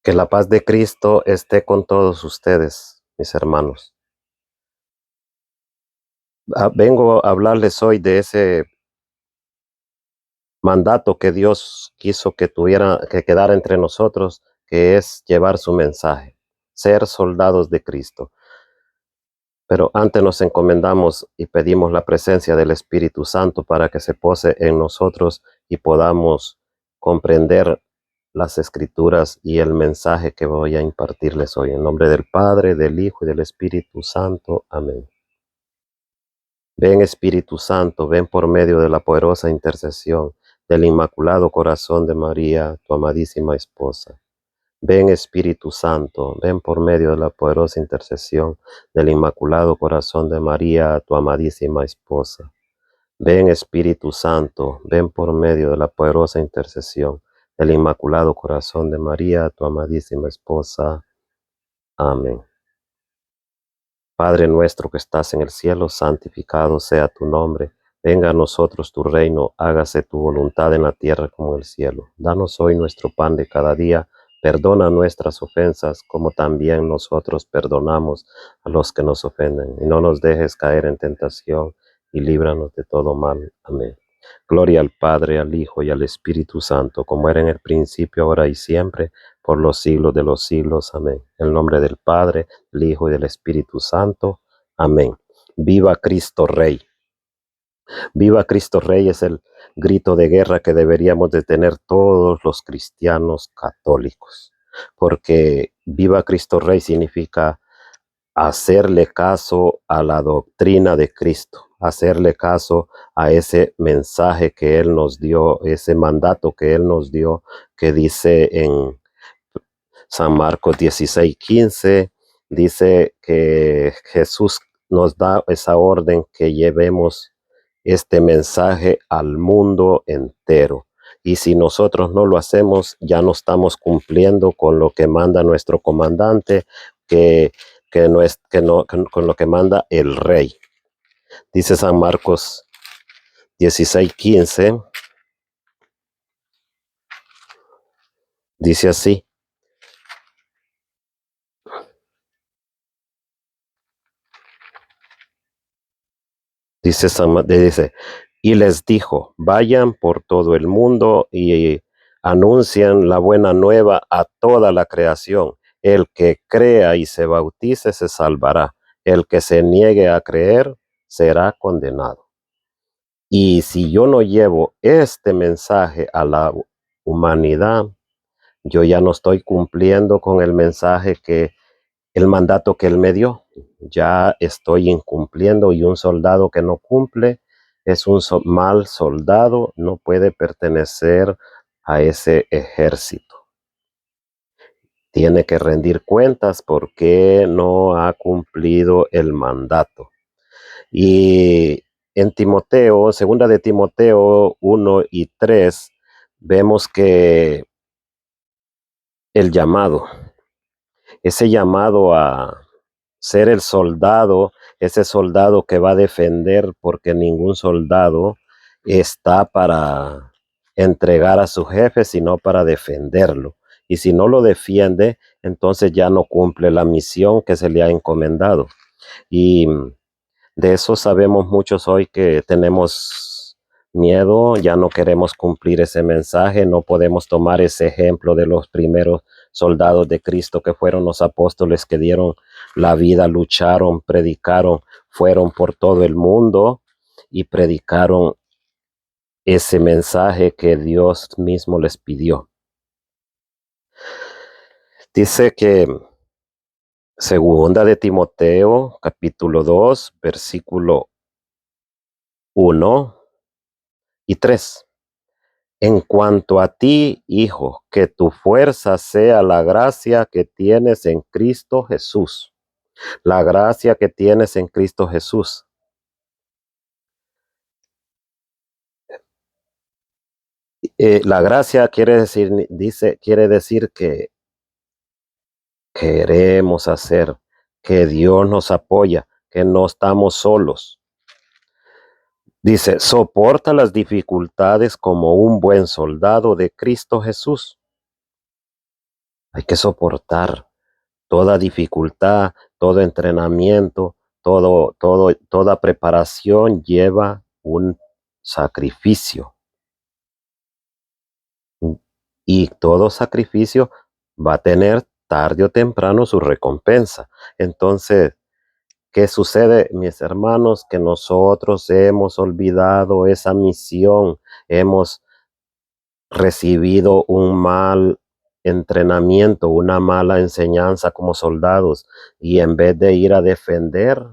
Que la paz de Cristo esté con todos ustedes, mis hermanos. Vengo a hablarles hoy de ese mandato que Dios quiso que quedara entre nosotros, que es llevar su mensaje, ser soldados de Cristo. Pero antes nos encomendamos y pedimos la presencia del Espíritu Santo para que se pose en nosotros y podamos comprender las escrituras y el mensaje que voy a impartirles hoy. En nombre del Padre, del Hijo y del Espíritu Santo. Amén. Ven Espíritu Santo, ven por medio de la poderosa intercesión del Inmaculado Corazón de María, tu amadísima esposa. Ven Espíritu Santo, ven por medio de la poderosa intercesión del Inmaculado Corazón de María, tu amadísima esposa. Ven Espíritu Santo, ven por medio de la poderosa intercesión del Inmaculado Corazón de María, tu amadísima esposa. Amén. Padre nuestro que estás en el cielo, santificado sea tu nombre. Venga a nosotros tu reino, hágase tu voluntad en la tierra como en el cielo. Danos hoy nuestro pan de cada día. Perdona nuestras ofensas, como también nosotros perdonamos a los que nos ofenden. Y no nos dejes caer en tentación, y líbranos de todo mal. Amén. Gloria al Padre, al Hijo y al Espíritu Santo, como era en el principio, ahora y siempre, por los siglos de los siglos. Amén. En el nombre del Padre, del Hijo y del Espíritu Santo. Amén. Viva Cristo Rey. Viva Cristo Rey es el grito de guerra que deberíamos de tener todos los cristianos católicos, porque viva Cristo Rey significa hacerle caso a la doctrina de Cristo, hacerle caso a ese mensaje que Él nos dio, ese mandato que Él nos dio, que dice en San Marcos 16:15, dice que Jesús nos da esa orden que llevemos este mensaje al mundo entero. Y si nosotros no lo hacemos, ya no estamos cumpliendo con lo que manda nuestro comandante, que, no es, que no, con lo que manda el rey. Dice San Marcos 16:15, dice así. Dice, y les dijo, vayan por todo el mundo y anuncien la buena nueva a toda la creación. El que crea y se bautice se salvará. El que se niegue a creer será condenado. Y si yo no llevo este mensaje a la humanidad, yo ya no estoy cumpliendo con el mensaje el mandato que él me dio. Ya estoy incumpliendo, y un soldado que no cumple es un mal soldado, no puede pertenecer a ese ejército. Tiene que rendir cuentas porque no ha cumplido el mandato. Y en Timoteo, segunda de Timoteo 1:3, vemos que el llamado, ese llamado a ser el soldado, ese soldado que va a defender, porque ningún soldado está para entregar a su jefe, sino para defenderlo. Y si no lo defiende, entonces ya no cumple la misión que se le ha encomendado. Y de eso sabemos muchos hoy, que tenemos miedo, ya no queremos cumplir ese mensaje, no podemos tomar ese ejemplo de los primeros soldados de Cristo, que fueron los apóstoles que dieron la vida, lucharon, predicaron, fueron por todo el mundo y predicaron ese mensaje que Dios mismo les pidió. Dice que segunda de Timoteo, capítulo 2, versículo 1 y 3. En cuanto a ti, hijo, que tu fuerza sea la gracia que tienes en Cristo Jesús. La gracia que tienes en Cristo Jesús. La gracia quiere decir que queremos hacer, que Dios nos apoya, que no estamos solos. Dice, soporta las dificultades como un buen soldado de Cristo Jesús. Hay que soportar toda dificultad, todo entrenamiento, toda preparación lleva un sacrificio. Y todo sacrificio va a tener tarde o temprano su recompensa. Entonces, ¿qué sucede, mis hermanos? Que nosotros hemos olvidado esa misión, hemos recibido un mal entrenamiento, una mala enseñanza como soldados, y en vez de ir a defender,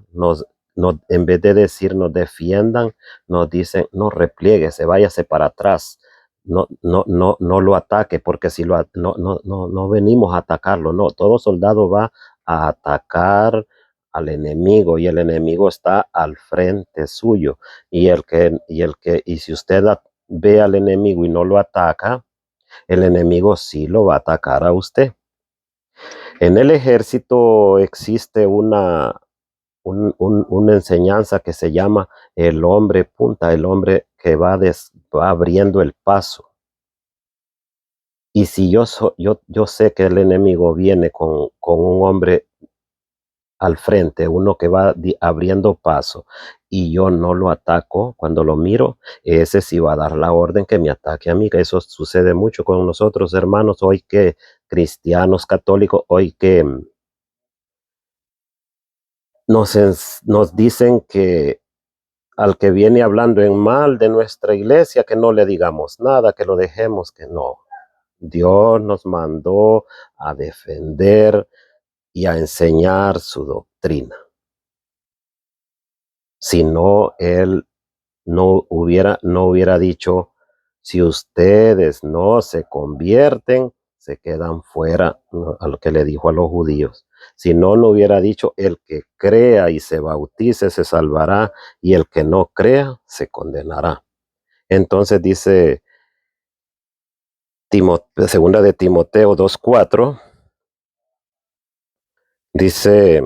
en vez de decirnos defiendan, nos dicen no replieguese, váyase para atrás, no lo ataque, porque si no venimos a atacarlo, no, todo soldado va a atacar al enemigo y el enemigo está al frente suyo y si usted ve al enemigo y no lo ataca, el enemigo sí lo va a atacar a usted. En el ejército existe una enseñanza que se llama el hombre punta, el hombre que va abriendo el paso. Y si yo sé que el enemigo viene con un hombre al frente, uno que va abriendo paso, y yo no lo ataco cuando lo miro, ese sí va a dar la orden que me ataque a mí, que eso sucede mucho con nosotros, hermanos, hoy que cristianos católicos, hoy que nos dicen que al que viene hablando en mal de nuestra iglesia, que no le digamos nada, que lo dejemos, que no. Dios nos mandó a defender y a enseñar su doctrina. Si no, Él no hubiera dicho, si ustedes no se convierten, se quedan fuera, ¿no? A lo que le dijo a los judíos. Si no, no hubiera dicho, el que crea y se bautice se salvará, y el que no crea se condenará. Entonces dice segunda de Timoteo 2:4, dice,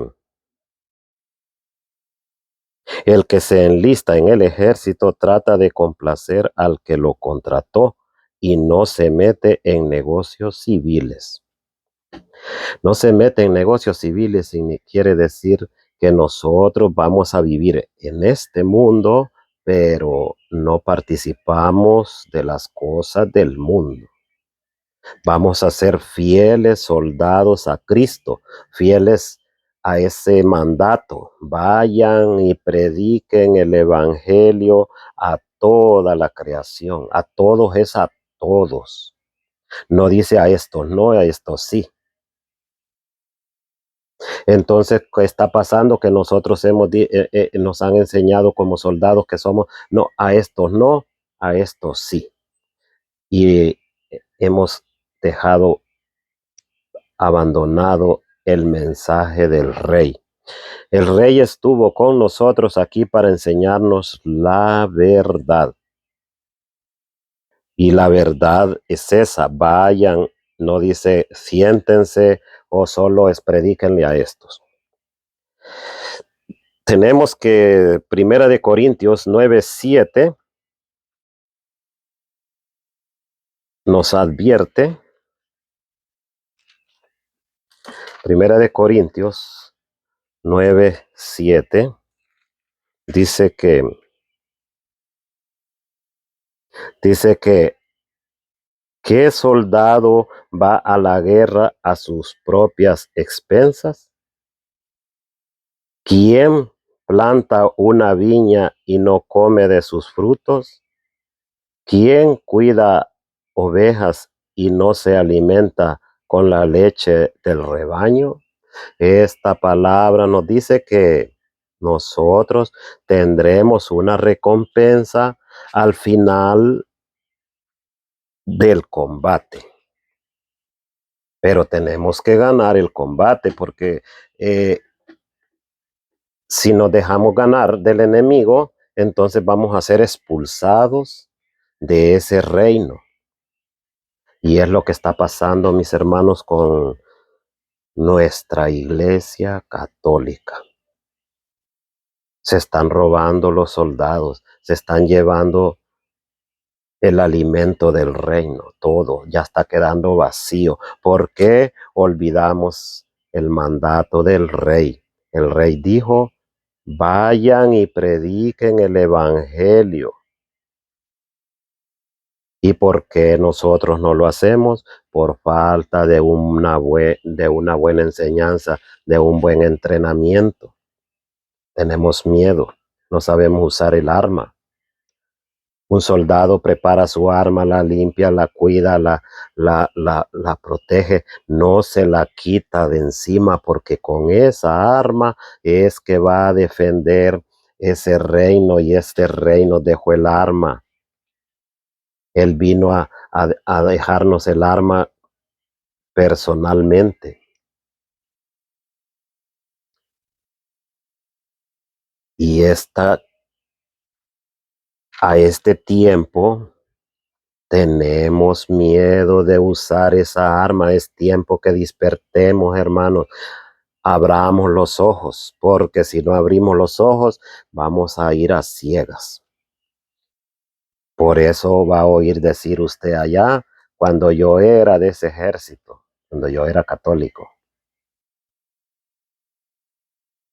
el que se enlista en el ejército trata de complacer al que lo contrató y no se mete en negocios civiles. No se mete en negocios civiles y quiere decir que nosotros vamos a vivir en este mundo, pero no participamos de las cosas del mundo. Vamos a ser fieles soldados a Cristo, fieles a ese mandato. Vayan y prediquen el evangelio a toda la creación, a todos es a todos. No dice a estos no, a estos sí. Entonces, ¿qué está pasando? Que nosotros nos han enseñado como soldados que somos, no, a estos no, a estos sí. Y hemos dejado abandonado el mensaje del Rey. El Rey estuvo con nosotros aquí para enseñarnos la verdad. Y la verdad es esa, vayan, no dice siéntense o solo predíquenle a estos. Tenemos que Primera de Corintios 9:7 nos advierte, Primera de Corintios 9:7 dice que ¿qué soldado va a la guerra a sus propias expensas? ¿Quién planta una viña y no come de sus frutos? ¿Quién cuida ovejas y no se alimenta con la leche del rebaño? Esta palabra nos dice que nosotros tendremos una recompensa al final del combate. Pero tenemos que ganar el combate porque eh, si nos dejamos ganar del enemigo, entonces vamos a ser expulsados de ese reino. Y es lo que está pasando, mis hermanos, con nuestra iglesia católica. Se están robando los soldados, se están llevando el alimento del reino, todo ya está quedando vacío. ¿Por qué olvidamos el mandato del rey? El rey dijo, vayan y prediquen el evangelio. ¿Y por qué nosotros no lo hacemos? Por falta de de una buena enseñanza, de un buen entrenamiento. Tenemos miedo, no sabemos usar el arma. Un soldado prepara su arma, la limpia, la cuida, la protege, no se la quita de encima porque con esa arma es que va a defender ese reino y este reino dejó el arma. Él vino a dejarnos el arma personalmente. Y a este tiempo tenemos miedo de usar esa arma. Es tiempo que despertemos, hermanos. Abramos los ojos, porque si no abrimos los ojos, vamos a ir a ciegas. Por eso va a oír decir usted allá, cuando yo era de ese ejército, cuando yo era católico.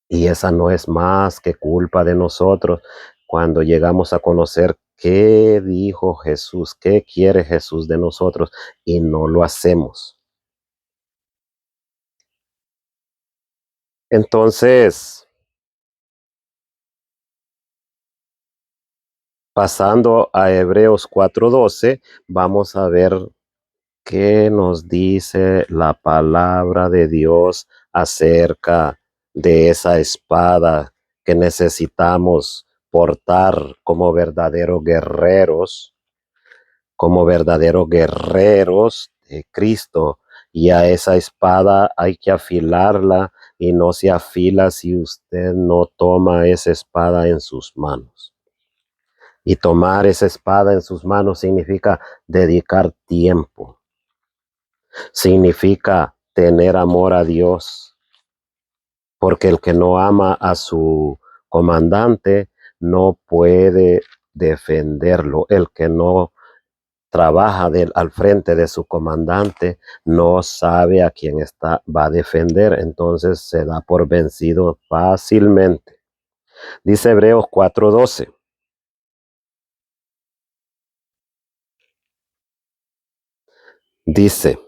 Y esa no es más que culpa de nosotros cuando llegamos a conocer qué dijo Jesús, qué quiere Jesús de nosotros y no lo hacemos. Entonces, pasando a Hebreos 4:12, vamos a ver qué nos dice la palabra de Dios acerca de esa espada que necesitamos portar como verdaderos guerreros de Cristo. Y a esa espada hay que afilarla y no se afila si usted no toma esa espada en sus manos. Y tomar esa espada en sus manos significa dedicar tiempo, significa tener amor a Dios, porque el que no ama a su comandante no puede defenderlo. El que no trabaja al frente de su comandante no sabe a quién va a defender, entonces se da por vencido fácilmente. Dice Hebreos 4:12. Dice,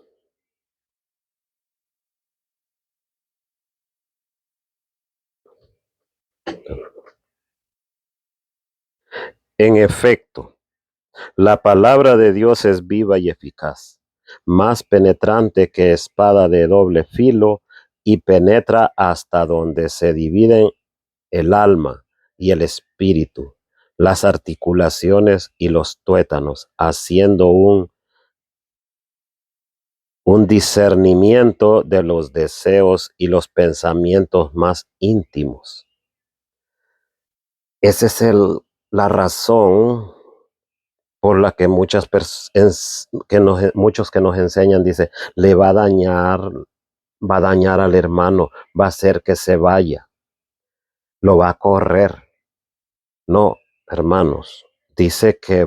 en efecto, la palabra de Dios es viva y eficaz, más penetrante que espada de doble filo, y penetra hasta donde se dividen el alma y el espíritu, las articulaciones y los tuétanos, haciendo un discernimiento de los deseos y los pensamientos más íntimos. Esa es la razón por la que muchos que nos enseñan, dice, le va a dañar al hermano, va a hacer que se vaya, lo va a correr. No, hermanos, dice que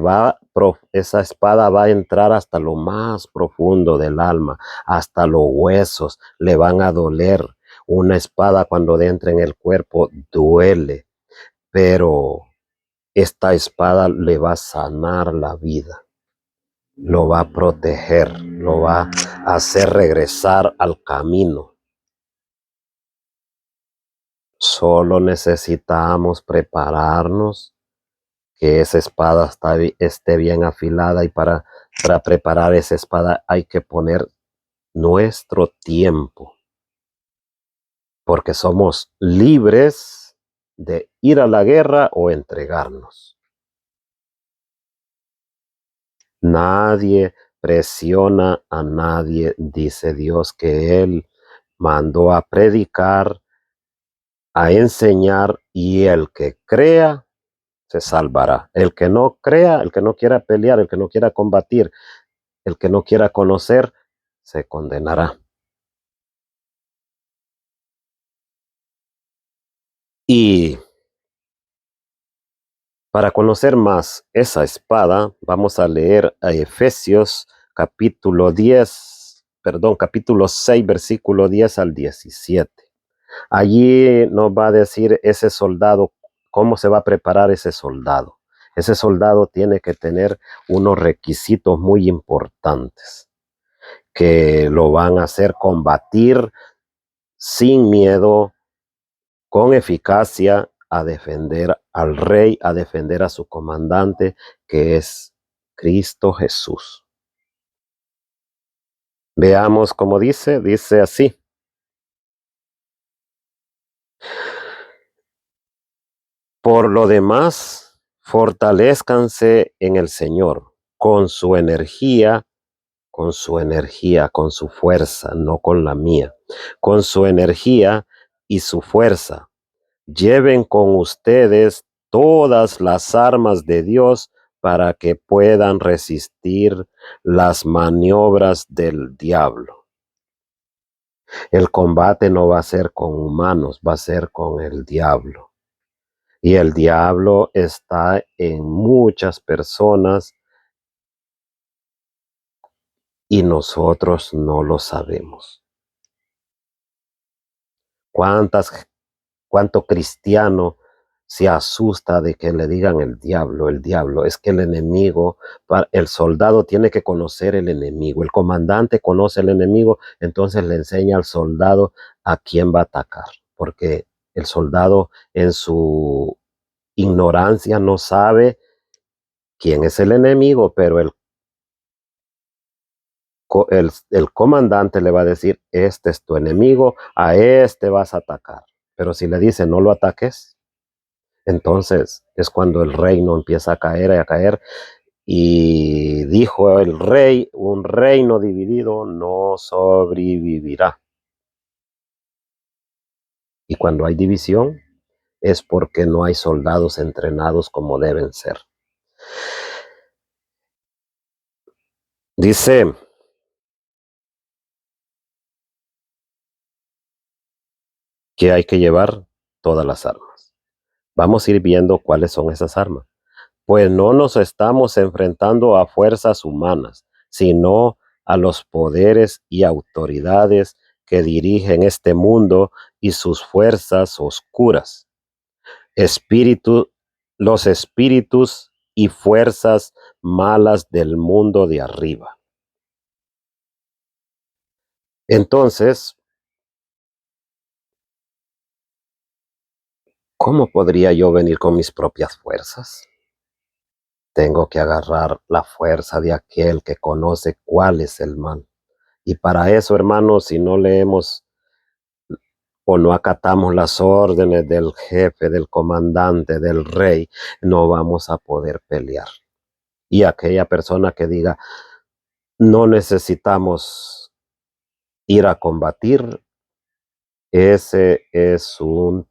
esa espada va a entrar hasta lo más profundo del alma, hasta los huesos, le van a doler. Una espada cuando entra en el cuerpo duele, pero esta espada le va a sanar la vida, lo va a proteger, lo va a hacer regresar al camino. Solo necesitamos prepararnos, que esa espada esté bien afilada, y para preparar esa espada hay que poner nuestro tiempo, porque somos libres de ir a la guerra o entregarnos. Nadie presiona a nadie, dice Dios que Él mandó a predicar, a enseñar, y el que crea se salvará. El que no crea, el que no quiera pelear, el que no quiera combatir, el que no quiera conocer, se condenará. Y Para conocer más esa espada, vamos a leer a Efesios capítulo 6, versículo 10 al 17. Allí nos va a decir ese soldado, cómo se va a preparar ese soldado. Ese soldado tiene que tener unos requisitos muy importantes que lo van a hacer combatir sin miedo, con eficacia, a defender al rey, a defender a su comandante, que es Cristo Jesús. Veamos cómo dice así: por lo demás, fortalézcanse en el Señor con su fuerza, no con la mía, con su energía y su fuerza. Lleven con ustedes todas las armas de Dios para que puedan resistir las maniobras del diablo. El combate no va a ser con humanos, va a ser con el diablo. Y el diablo está en muchas personas y nosotros no lo sabemos. ¿Cuánto cristiano se asusta de que le digan el diablo? El diablo es que el enemigo, el soldado tiene que conocer el enemigo, el comandante conoce el enemigo, entonces le enseña al soldado a quién va a atacar, porque el soldado en su ignorancia no sabe quién es el enemigo, pero el comandante le va a decir: este es tu enemigo, a este vas a atacar. Pero si le dice no lo ataques, entonces es cuando el reino empieza a caer y a caer. Y dijo el rey: un reino dividido no sobrevivirá. Y cuando hay división es porque no hay soldados entrenados como deben ser. Dice que hay que llevar todas las armas. Vamos a ir viendo cuáles son esas armas. Pues no nos estamos enfrentando a fuerzas humanas, sino a los poderes y autoridades que dirigen este mundo y sus fuerzas oscuras, espíritu, los espíritus y fuerzas malas del mundo de arriba. Entonces, ¿cómo podría yo venir con mis propias fuerzas? Tengo que agarrar la fuerza de aquel que conoce cuál es el mal. Y para eso, hermanos, si no leemos o no acatamos las órdenes del jefe, del comandante, del rey, no vamos a poder pelear. Y aquella persona que diga, no necesitamos ir a combatir, ese es un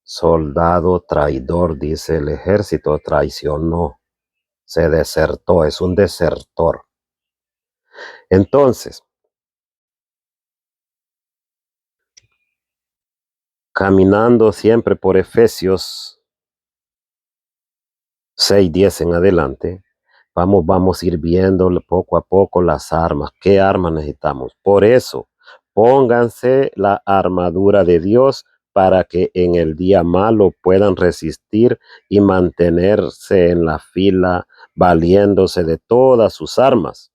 soldado traidor, dice el ejército, traicionó, se desertó, es un desertor. Entonces, caminando siempre por Efesios 6:10 en adelante, vamos a ir viendo poco a poco las armas. ¿Qué armas necesitamos? Por eso, pónganse la armadura de Dios para que en el día malo puedan resistir y mantenerse en la fila, valiéndose de todas sus armas.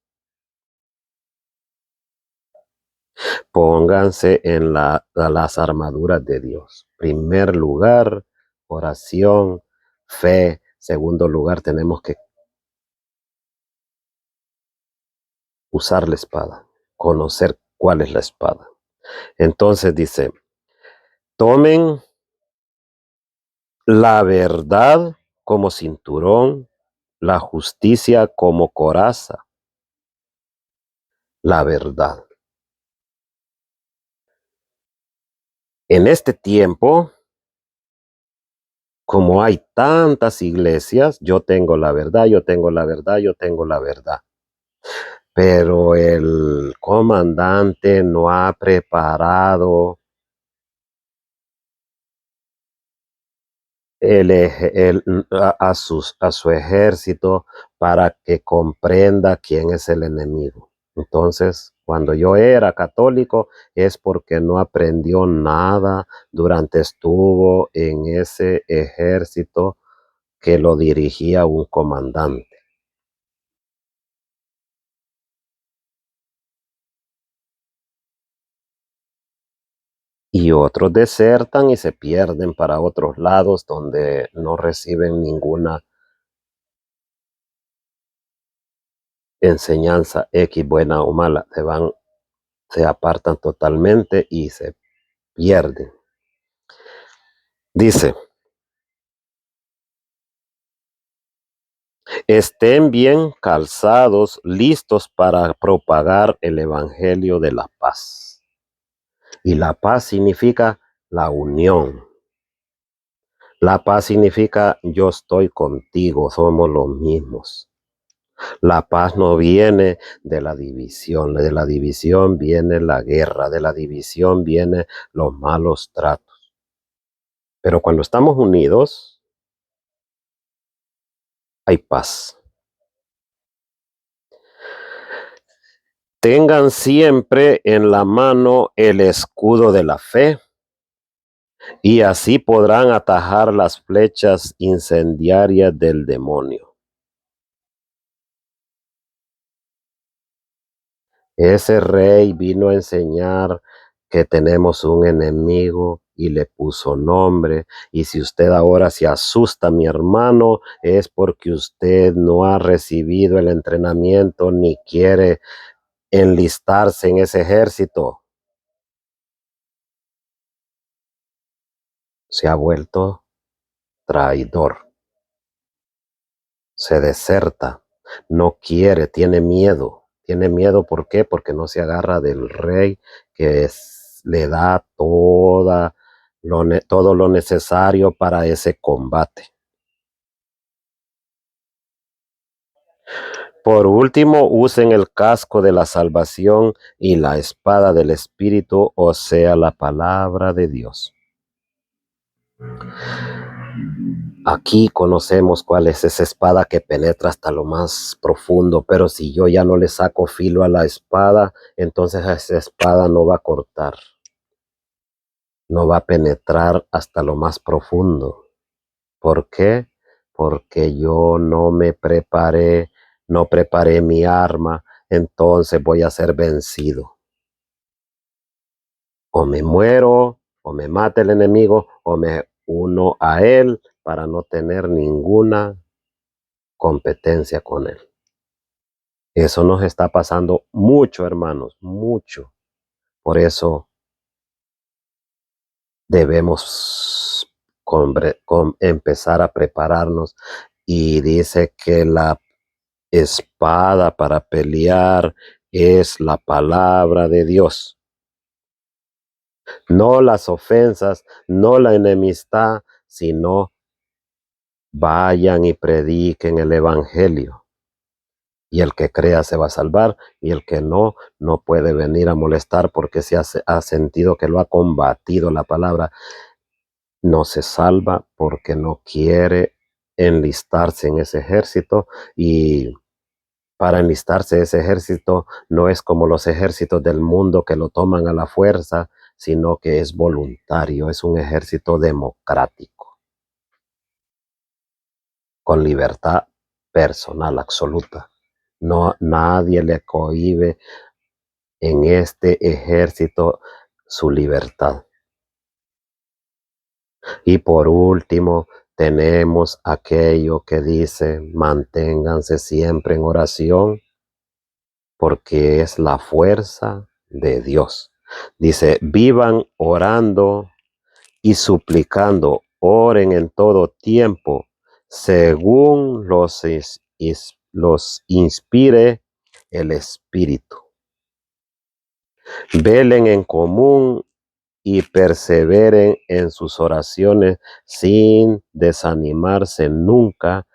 Pónganse en las armaduras de Dios. Primer lugar, oración, fe. Segundo lugar, tenemos que usar la espada, conocer cuál es la espada. Entonces dice, tomen la verdad como cinturón, la justicia como coraza. La verdad. En este tiempo, como hay tantas iglesias, yo tengo la verdad, yo tengo la verdad, yo tengo la verdad. Pero el comandante no ha preparado a su ejército para que comprenda quién es el enemigo. Entonces, cuando yo era católico es porque no aprendió nada durante estuvo en ese ejército que lo dirigía un comandante. Y otros desertan y se pierden para otros lados donde no reciben ninguna enseñanza X, buena o mala. Se apartan totalmente y se pierden. Dice, estén bien calzados, listos para propagar el evangelio de la paz. Y la paz significa la unión. La paz significa yo estoy contigo, somos los mismos. La paz no viene de la división viene la guerra, de la división vienen los malos tratos. Pero cuando estamos unidos, hay paz. Tengan siempre en la mano el escudo de la fe y así podrán atajar las flechas incendiarias del demonio. Ese rey vino a enseñar que tenemos un enemigo y le puso nombre. Y si usted ahora se asusta, mi hermano, es porque usted no ha recibido el entrenamiento ni quiere enlistarse en ese ejército. Se ha vuelto traidor, se deserta, no quiere, tiene miedo. Tiene miedo, ¿por qué? Porque no se agarra del rey le da todo lo necesario para ese combate. Por último, usen el casco de la salvación y la espada del Espíritu, o sea, la palabra de Dios. Aquí conocemos cuál es esa espada que penetra hasta lo más profundo, pero si yo ya no le saco filo a la espada, entonces esa espada no va a cortar, no va a penetrar hasta lo más profundo. ¿Por qué? Porque yo no preparé mi arma, entonces voy a ser vencido. O me muero, o me mata el enemigo, o me uno a él para no tener ninguna competencia con él. Eso nos está pasando mucho, hermanos, mucho. Por eso debemos empezar a prepararnos. Y dice que la espada para pelear es la palabra de Dios. No las ofensas, no la enemistad, sino vayan y prediquen el evangelio. Y el que crea se va a salvar, y el que no, no puede venir a molestar porque ha sentido que lo ha combatido la palabra. No se salva porque no quiere enlistarse en ese ejército, y para enlistarse ese ejército no es como los ejércitos del mundo que lo toman a la fuerza, sino que es voluntario, es un ejército democrático, con libertad personal absoluta. No, nadie le cohíbe en este ejército su libertad. Y por último, tenemos aquello que dice, manténganse siempre en oración, porque es la fuerza de Dios. Dice, vivan orando y suplicando, oren en todo tiempo, según los inspire el Espíritu. Velen en común y perseveren en sus oraciones sin desanimarse nunca,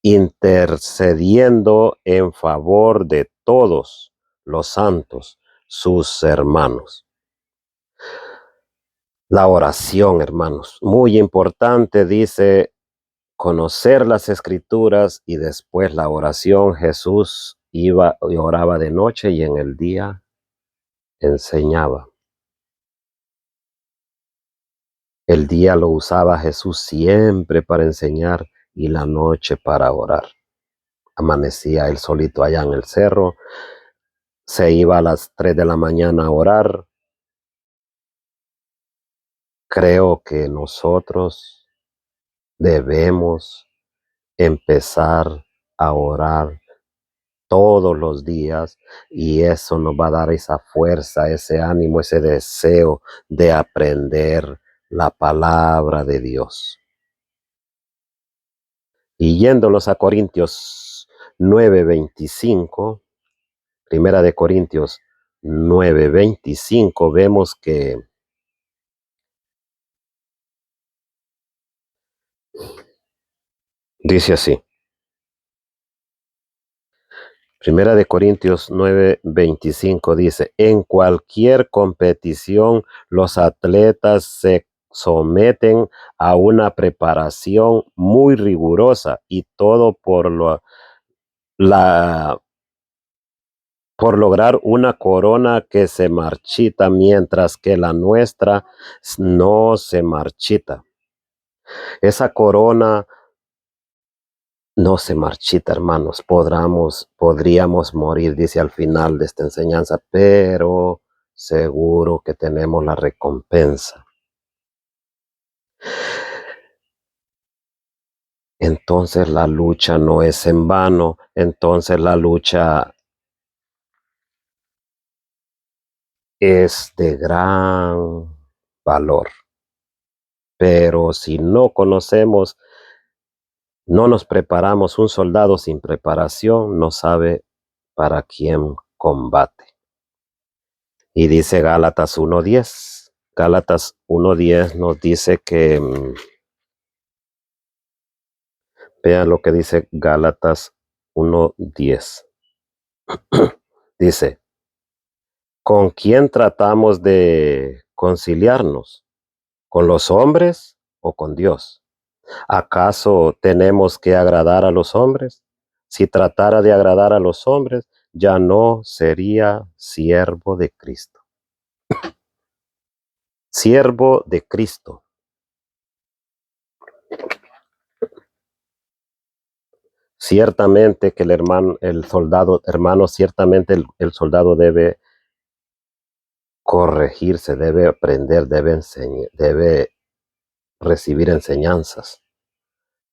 intercediendo en favor de todos los santos, sus hermanos. La oración, hermanos, muy importante, dice conocer las escrituras y después la oración. Jesús iba y oraba de noche y en el día enseñaba. El día lo usaba Jesús siempre para enseñar y la noche para orar. Amanecía él solito allá en el cerro, se iba a las 3 de la mañana a orar. Creo que nosotros debemos empezar a orar todos los días y eso nos va a dar esa fuerza, ese ánimo, ese deseo de aprender la palabra de Dios. Y yéndolos a Corintios 9:25, Primera de Corintios 9:25, vemos que dice así. Primera de Corintios 9:25 dice, en cualquier competición los atletas se someten a una preparación muy rigurosa y todo la, por lograr una corona que se marchita, mientras que la nuestra no se marchita. Esa corona no se marchita, hermanos. Podríamos morir, dice al final de esta enseñanza, pero seguro que tenemos la recompensa. Entonces la lucha no es en vano, entonces la lucha es de gran valor. Pero si no conocemos, no nos preparamos, un soldado sin preparación no sabe para quién combate. Y dice Gálatas 1:10. Gálatas 1:10 nos dice que, vean lo que dice Gálatas 1:10. Dice, ¿con quién tratamos de conciliarnos? ¿Con los hombres o con Dios? ¿Acaso tenemos que agradar a los hombres? Si tratara de agradar a los hombres, ya no sería siervo de Cristo. Siervo de Cristo. Ciertamente que el soldado, hermano, ciertamente el soldado debe corregirse, debe aprender, debe recibir enseñanzas,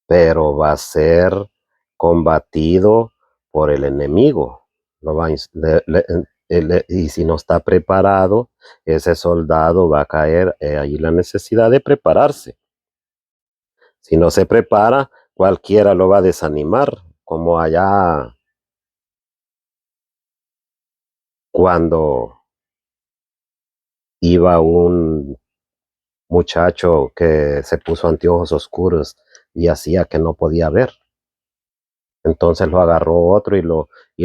pero va a ser combatido por el enemigo. Lo va a ins- y si no está preparado, ese soldado va a caer ahí la necesidad de prepararse. Si no se prepara, cualquiera lo va a desanimar, como allá cuando iba un muchacho que se puso anteojos oscuros y hacía que no podía ver. Entonces lo agarró otro y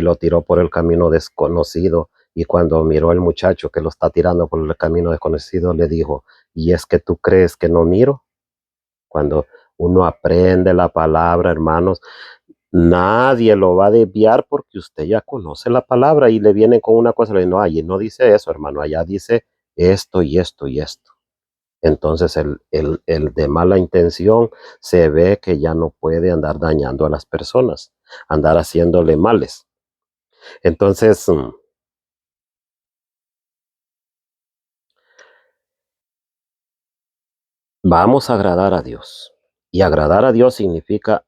lo tiró por el camino desconocido. Y cuando miró el muchacho que lo está tirando por el camino desconocido, le dijo, ¿y es que tú crees que no miro? Cuando uno aprende la palabra, hermanos, nadie lo va a desviar porque usted ya conoce la palabra y le vienen con una cosa, le dicen, no, allí no dice eso, hermano, allá dice esto y esto y esto. Entonces el de mala intención se ve que ya no puede andar dañando a las personas, andar haciéndole males. Entonces, vamos a agradar a Dios. Y agradar a Dios significa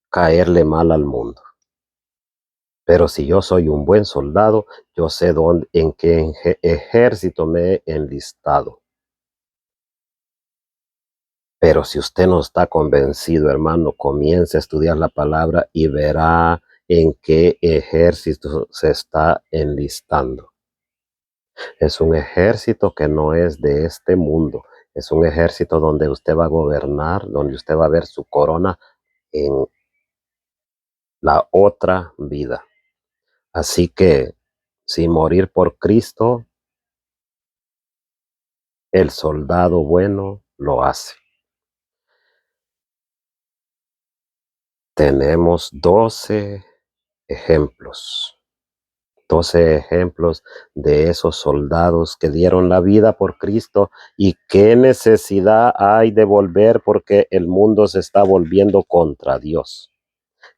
caerle mal al mundo. Pero si yo soy un buen soldado, yo sé en qué ejército me he enlistado. Pero si usted no está convencido, hermano, comience a estudiar la palabra y verá en qué ejército se está enlistando. Es un ejército que no es de este mundo. Es un ejército donde usted va a gobernar, donde usted va a ver su corona en la otra vida. Así que, si morir por Cristo El soldado bueno lo hace. Tenemos 12 ejemplos. 12 ejemplos de esos soldados que dieron la vida por Cristo, y qué necesidad hay de volver porque el mundo se está volviendo contra Dios.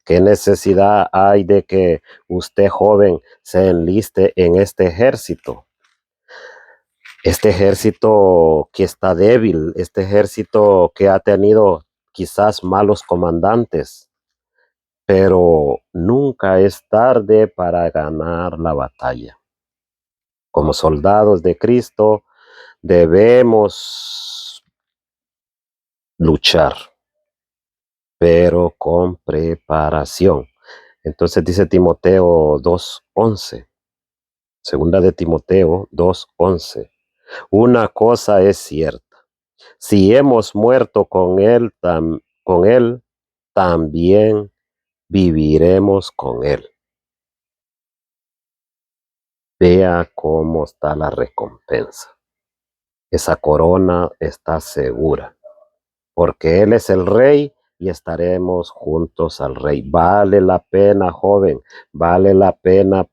¿Qué necesidad hay de que usted joven se enliste en este ejército? Este ejército que está débil, este ejército que ha tenido quizás malos comandantes, pero nunca es tarde para ganar la batalla. Como soldados de Cristo debemos luchar, pero con preparación. Entonces dice Timoteo 2:11, segunda de Timoteo 2:11. Una cosa es cierta: si hemos muerto con él, también viviremos con él. Vea cómo está la recompensa. Esa corona está segura, porque Él es el Rey y estaremos juntos al Rey. Vale la pena, joven, vale la pena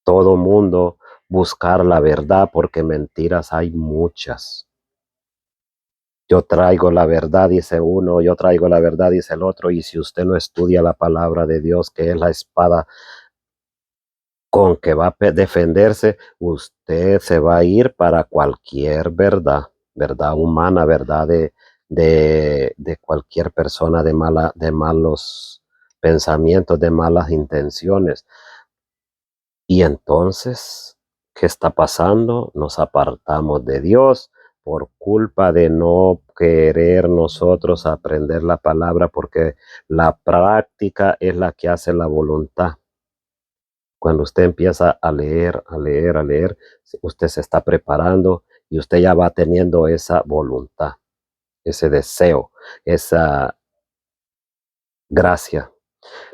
todo mundo buscar la verdad, porque mentiras hay muchas. Yo traigo la verdad, dice uno, yo traigo la verdad, dice el otro, y si usted no estudia la palabra de Dios, que es la espada con que va a defenderse, usted se va a ir para cualquier verdad, verdad humana, verdad de cualquier persona de malos pensamientos, de malas intenciones. Y entonces, ¿qué está pasando? Nos apartamos de Dios por culpa de no querer nosotros aprender la palabra, porque la práctica es la que hace la voluntad. Cuando usted empieza a leer, a leer, a leer, usted se está preparando y usted ya va teniendo esa voluntad, ese deseo, esa gracia.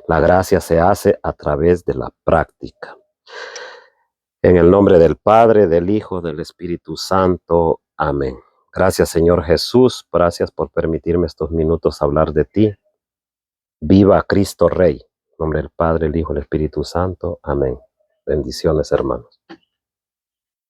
La gracia se hace a través de la práctica. En el nombre del Padre, del Hijo, del Espíritu Santo. Amén. Gracias, Señor Jesús. Gracias por permitirme estos minutos hablar de ti. Viva Cristo Rey. En nombre del Padre, el Hijo, el Espíritu Santo. Amén. Bendiciones, hermanos.